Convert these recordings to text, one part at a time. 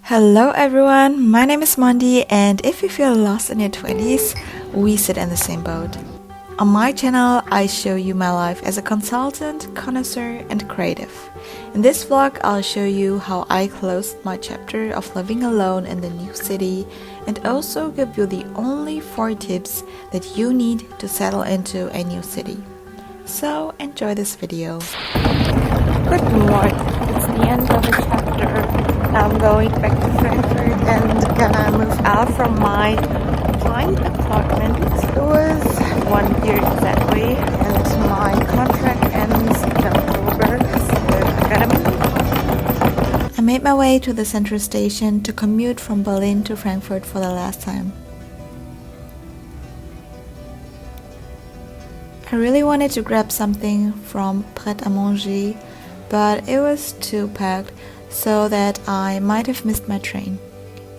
Hello everyone, my name is Mondy, and if you feel lost in your 20s, we sit in the same boat. On my channel, I show you my life as a consultant, connoisseur and creative. In this vlog, I'll show you how I closed my chapter of living alone in the new city and also give you the only 4 tips that you need to settle into a new city. So enjoy this video. Good morning, it's the end of the chapter. I'm going back to Frankfurt and gonna move out from my blind apartment. It was 1 year exactly, and my contract ends in October, so I gotta move. I made my way to the central station to commute from Berlin to Frankfurt for the last time. I really wanted to grab something from Pret-a-Manger, but it was too packed, so that I might have missed my train.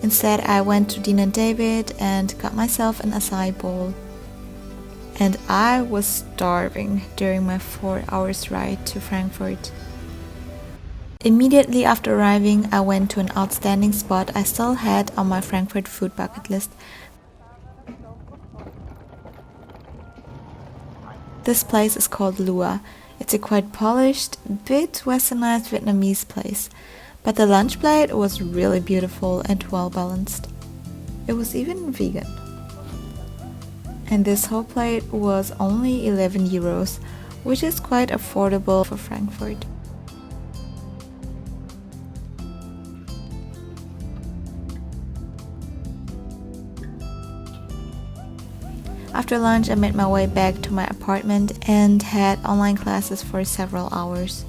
Instead, I went to Dean & David and got myself an acai bowl. And I was starving during my 4 hours ride to Frankfurt. Immediately after arriving, I went to an outstanding spot I still had on my Frankfurt food bucket list. This place is called Lua. It's a quite polished, bit westernized Vietnamese place. But the lunch plate was really beautiful and well balanced. It was even vegan. And this whole plate was only 11 euros, which is quite affordable for Frankfurt. After lunch, I made my way back to my apartment and had online classes for several hours.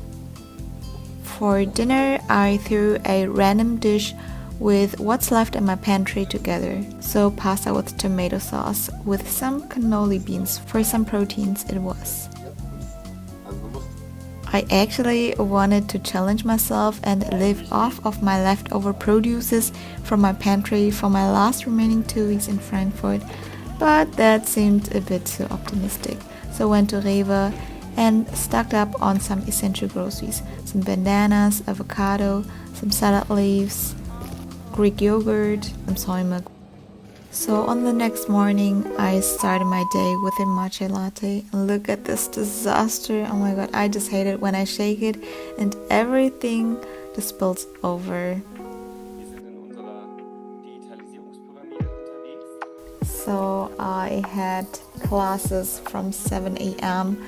For dinner, I threw a random dish with what's left in my pantry together. So pasta with tomato sauce with some cannoli beans for some proteins it was. I actually wanted to challenge myself and live off of my leftover produces from my pantry for my last remaining 2 weeks in Frankfurt, but that seemed a bit too optimistic. So I went to Rewe and stocked up on some essential groceries, some bananas, avocado, some salad leaves, Greek yogurt, some soy milk. So on the next morning, I started my day with a matcha latte. And look at this disaster. Oh my god, I just hate it when I shake it and everything just spills over. So I had classes from 7 a.m.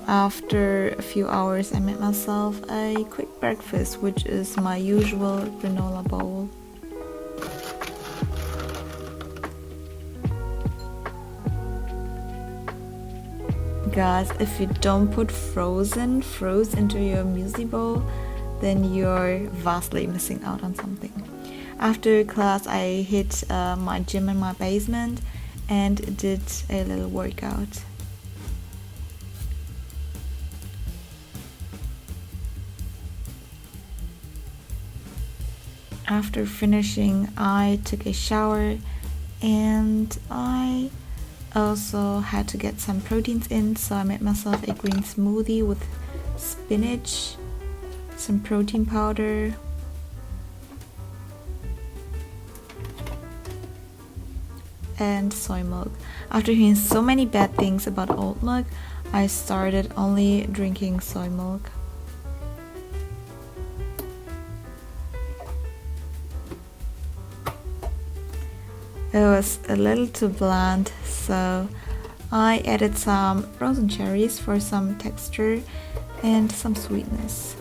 After a few hours, I made myself a quick breakfast, which is my usual granola bowl. Guys, if you don't put frozen fruits into your muesli bowl, then you're vastly missing out on something. After class, I hit my gym in my basement and did a little workout. After finishing, I took a shower and I also had to get some proteins in, so I made myself a green smoothie with spinach, some protein powder, and soy milk. After hearing so many bad things about oat milk, I started only drinking soy milk. It was a little too bland, so I added some frozen cherries for some texture and some sweetness.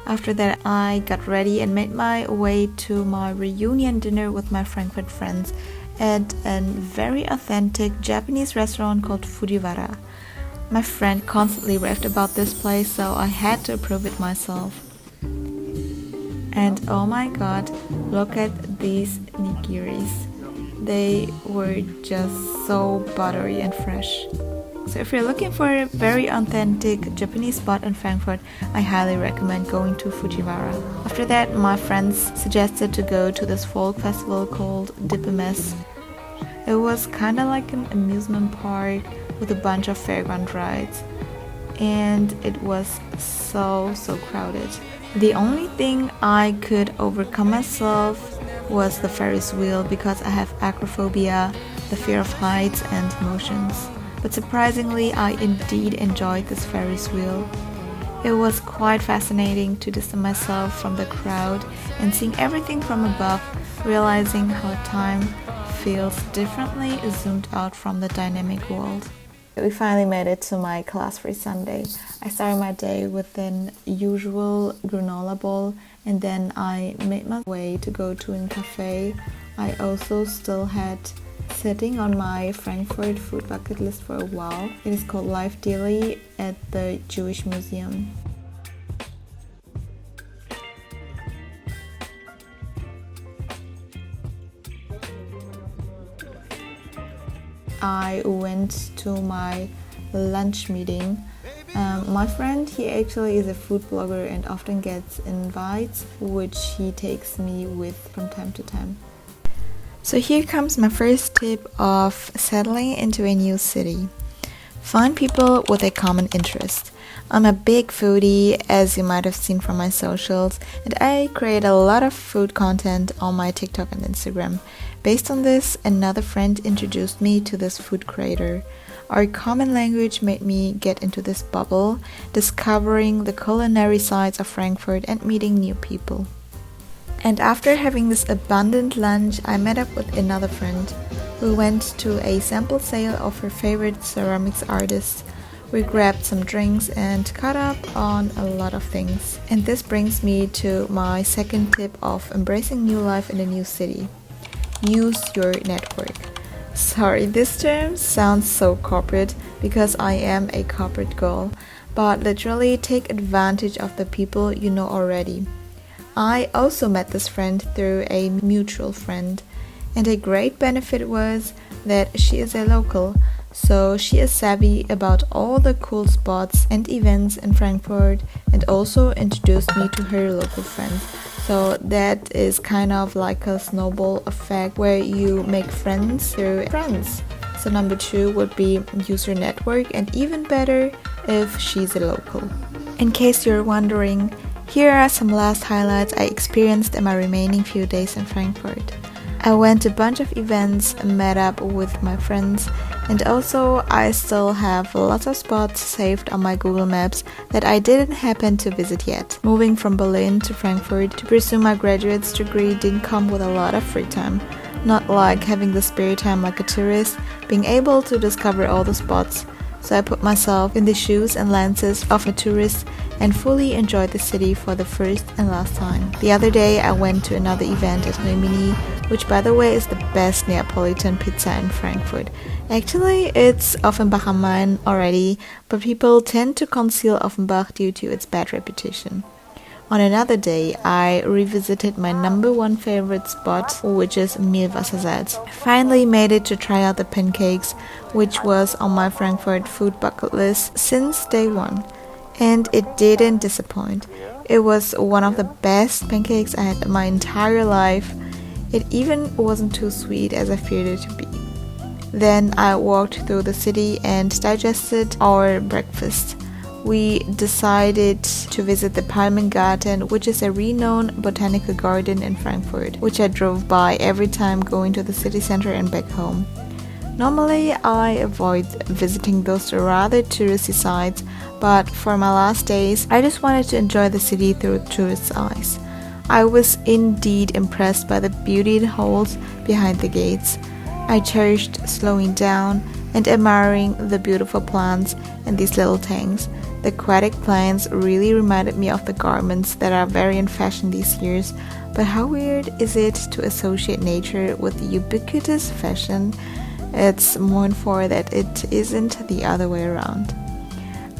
After that, I got ready and made my way to my reunion dinner with my Frankfurt friends at a very authentic Japanese restaurant called Fujiwara. My friend constantly raved about this place, so I had to prove it myself. And oh my god, look at these nigiris. They were just so buttery and fresh. So if you're looking for a very authentic Japanese spot in Frankfurt, I highly recommend going to Fujiwara. After that, my friends suggested to go to this folk festival called Dippemes. It was kinda like an amusement park with a bunch of fairground rides. and it was so crowded. The only thing I could overcome myself was the Ferris wheel because I have acrophobia, the fear of heights and motions. But surprisingly, I indeed enjoyed this Ferris wheel. It was quite fascinating to distance myself from the crowd and seeing everything from above, realizing how time feels differently zoomed out from the dynamic world. We finally made it to my class-free Sunday. I started my day with an usual granola bowl and then I made my way to go to a cafe. I also still had sitting on my Frankfurt food bucket list for a while. It is called Life Daily at the Jewish Museum. I went to my lunch meeting. My friend, he actually is a food blogger and often gets invites, which he takes me with from time to time. So here comes my first tip of settling into a new city. Find people with a common interest. I'm a big foodie, as you might have seen from my socials, and I create a lot of food content on my TikTok and Instagram. Based on this, another friend introduced me to this food creator. Our common language made me get into this bubble, discovering the culinary sides of Frankfurt and meeting new people. And after having this abundant lunch, I met up with another friend who went to a sample sale of her favorite ceramics artist. We grabbed some drinks and caught up on a lot of things. And this brings me to my second tip of embracing new life in a new city. Use your network. Sorry, this term sounds so corporate because I am a corporate girl, but literally take advantage of the people you know already. I also met this friend through a mutual friend, and a great benefit was that she is a local, so she is savvy about all the cool spots and events in Frankfurt and also introduced me to her local friends. So that is kind of like a snowball effect where you make friends through friends. So number 2 would be use your network, and even better if she's a local. In case you're wondering, here are some last highlights I experienced in my remaining few days in Frankfurt. I went to a bunch of events, met up with my friends, and also I still have lots of spots saved on my Google Maps that I didn't happen to visit yet. Moving from Berlin to Frankfurt to pursue my graduate's degree didn't come with a lot of free time. Not like having the spare time like a tourist, being able to discover all the spots. So I put myself in the shoes and lenses of a tourist and fully enjoyed the city for the first and last time. The other day I went to another event at Rimini, which by the way is the best Neapolitan pizza in Frankfurt. Actually, it's Offenbach am Main already, but people tend to conceal Offenbach due to its bad reputation. On another day, I revisited my number 1 favorite spot, which is Mehlwassersalz. I finally made it to try out the pancakes, which was on my Frankfurt food bucket list since day 1. And it didn't disappoint. It was one of the best pancakes I had in my entire life. It even wasn't too sweet as I feared it to be. Then I walked through the city and digested our breakfast. We decided to visit the Palmengarten, which is a renowned botanical garden in Frankfurt, which I drove by every time going to the city center and back home. Normally, I avoid visiting those rather touristy sites, but for my last days, I just wanted to enjoy the city through tourist eyes. I was indeed impressed by the beauty it holds behind the gates. I cherished slowing down and admiring the beautiful plants in these little tanks. The aquatic plants really reminded me of the garments that are very in fashion these years, but how weird is it to associate nature with the ubiquitous fashion? It's more and more that it isn't the other way around.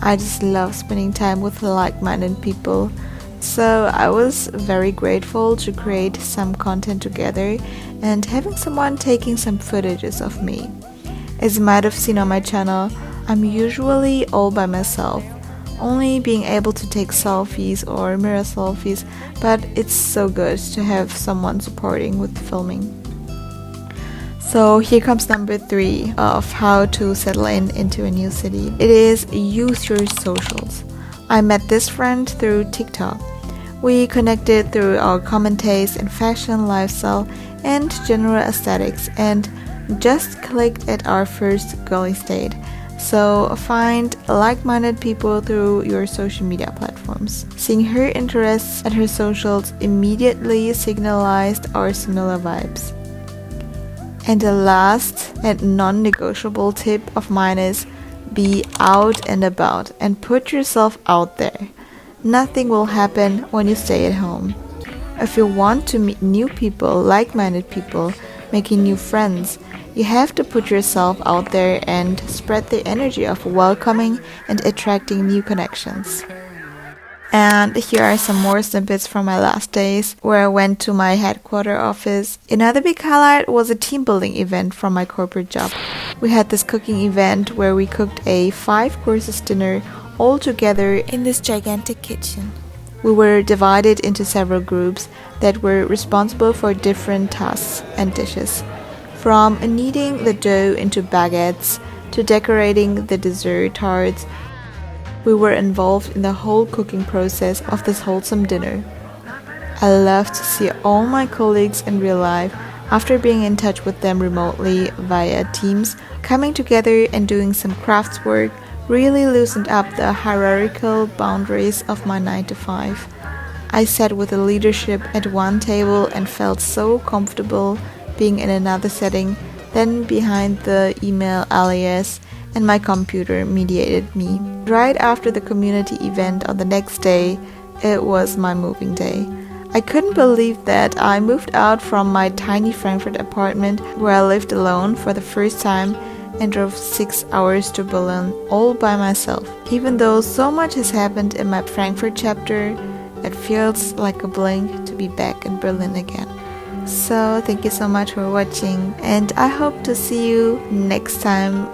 I just love spending time with like-minded people, so I was very grateful to create some content together and having someone taking some footages of me. As you might have seen on my channel, I'm usually all by myself, only being able to take selfies or mirror selfies, but it's so good to have someone supporting with filming. So here comes number 3 of how to settle into a new city. It is use your socials. I met this friend through TikTok. We connected through our common taste in fashion, lifestyle, and general aesthetics, and just clicked at our first girly date. So find like-minded people through your social media platforms. Seeing her interests at her socials immediately signalized our similar vibes. And the last and non-negotiable tip of mine is be out and about and put yourself out there. Nothing will happen when you stay at home. If you want to meet new people, like-minded people, making new friends, you have to put yourself out there and spread the energy of welcoming and attracting new connections. And here are some more snippets from my last days where I went to my headquarter office. Another big highlight was a team building event from my corporate job. We had this cooking event where we cooked a 5-course dinner all together in this gigantic kitchen. We were divided into several groups that were responsible for different tasks and dishes, from kneading the dough into baguettes to decorating the dessert tarts. We were involved in the whole cooking process of this wholesome dinner. I love to see all my colleagues in real life after being in touch with them remotely via Teams. Coming together and doing some crafts work really loosened up the hierarchical boundaries of my 9 to 5. I sat with the leadership at one table and felt so comfortable being in another setting than behind the email alias, and my computer mediated me. Right after the community event on the next day, it was my moving day. I couldn't believe that I moved out from my tiny Frankfurt apartment where I lived alone for the first time and drove 6 hours to Berlin all by myself. Even though so much has happened in my Frankfurt chapter, it feels like a blink to be back in Berlin again. So thank you so much for watching, and I hope to see you next time.